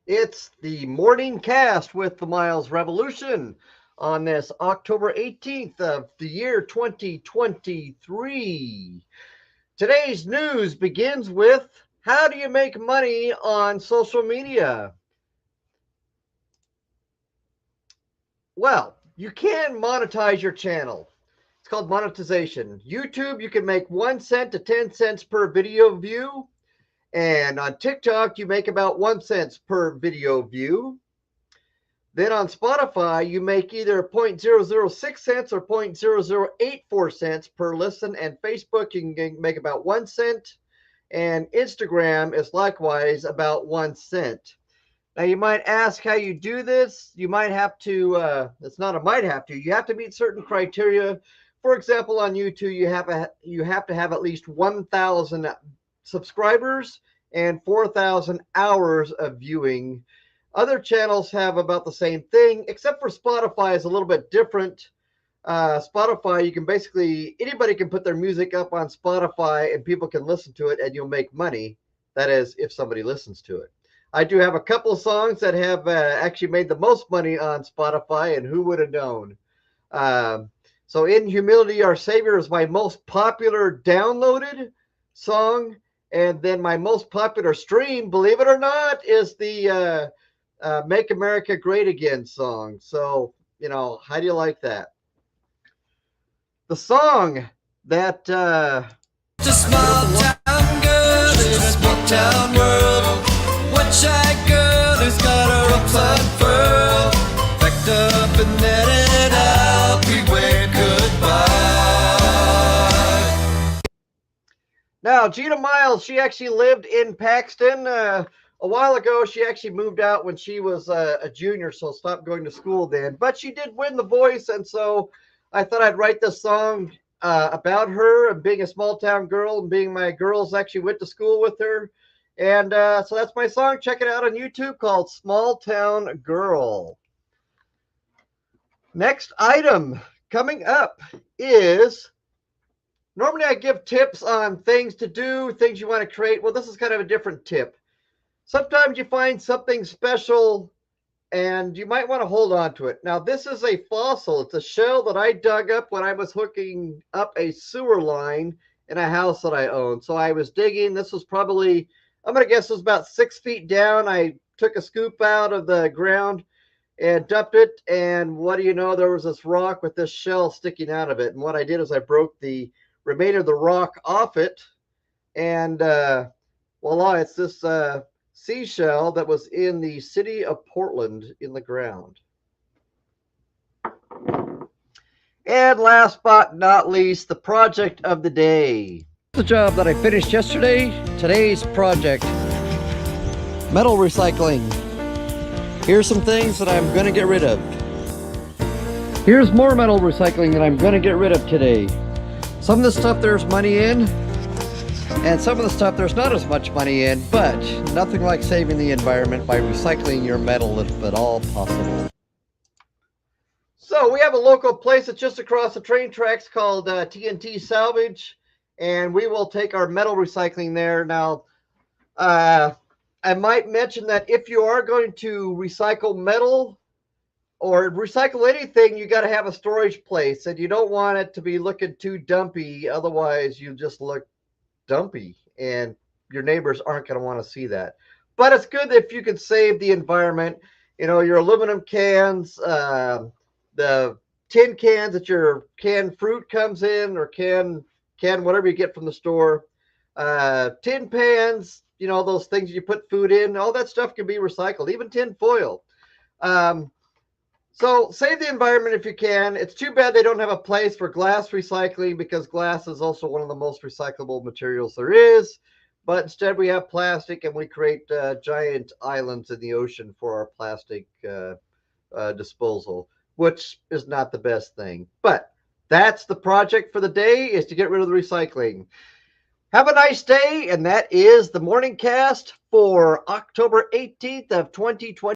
It's the morning cast with the Myles Revolution on this October 18th of the year 2023. Today's news begins with how do you make money on social media? Well, you can monetize your channel. It's called monetization. YouTube, you can make 1 cent to 10 cents per video view. And on TikTok, you make about 1 cent per video view. Then on Spotify, you make either zero point 0.006 cents or 0.0084 cents per listen. And Facebook, you can make about 1 cent. And Instagram is likewise about 1 cent. Now, you might ask how you do this. You might have to, it's not a might have to, you have to meet certain criteria. For example, on YouTube, you have to have at least 1,000 subscribers and 4,000 hours of viewing. Other channels have about the same thing, except for Spotify is a little bit different. Spotify, you can basically, anybody can put their music up on Spotify and people can listen to it and you'll make money. That is, if somebody listens to it. I do have a couple songs that have actually made the most money on Spotify, and who would have known? So In Humility Our Savior is my most popular downloaded song. And then my most popular stream, believe it or not, is the Make America Great Again song. So, how do you like that? The song that... It's a small town girl in a small town world. One shy girl who's got her ropes unfurled, packed up and netted out, we wave goodbye. Now, Gina Miles, she actually lived in Paxton. A while ago, she actually moved out when she was a junior, so stopped going to school then. But she did win The Voice, and so I thought I'd write this song about her and being a small town girl and being my girls actually went to school with her. And so that's my song. Check it out on YouTube called Small Town Girl. Next item coming up is, normally I give tips on things to do, things you want to create. Well, this is kind of a different tip. Sometimes you find something special and you might want to hold on to it. Now, this is a fossil. It's a shell that I dug up when I was hooking up a sewer line in a house that I own. So I was digging. This was probably, I'm going to guess it was about 6 feet down. I took a scoop out of the ground and dumped it. And what do you know? There was this rock with this shell sticking out of it. And what I did is I broke the remainder of the rock off it. And voila, it's this seashell that was in the city of Portland in the ground. And last but not least, the project of the day. The job that I finished yesterday, today's project, metal recycling. Here's some things that I'm going to get rid of. Here's more metal recycling that I'm going to get rid of today. Some of the stuff there's money in, and some of the stuff there's not as much money in, but nothing like saving the environment by recycling your metal if at all possible. So we have a local place that's just across the train tracks called TNT Salvage, and we will take our metal recycling there. Now, I might mention that if you are going to recycle metal or recycle anything, you got to have a storage place, and you don't want it to be looking too dumpy. Otherwise, you just look dumpy, and your neighbors aren't going to want to see that. But it's good if you can save the environment. Your aluminum cans, the tin cans that your canned fruit comes in, or can whatever you get from the store, tin pans, those things you put food in, all that stuff can be recycled, even tin foil. So save the environment if you can. It's too bad they don't have a place for glass recycling, because glass is also one of the most recyclable materials there is. But instead we have plastic, and we create giant islands in the ocean for our plastic disposal, which is not the best thing. But that's the project for the day, is to get rid of the recycling. Have a nice day, and that is the morning cast for October 18th of 2020.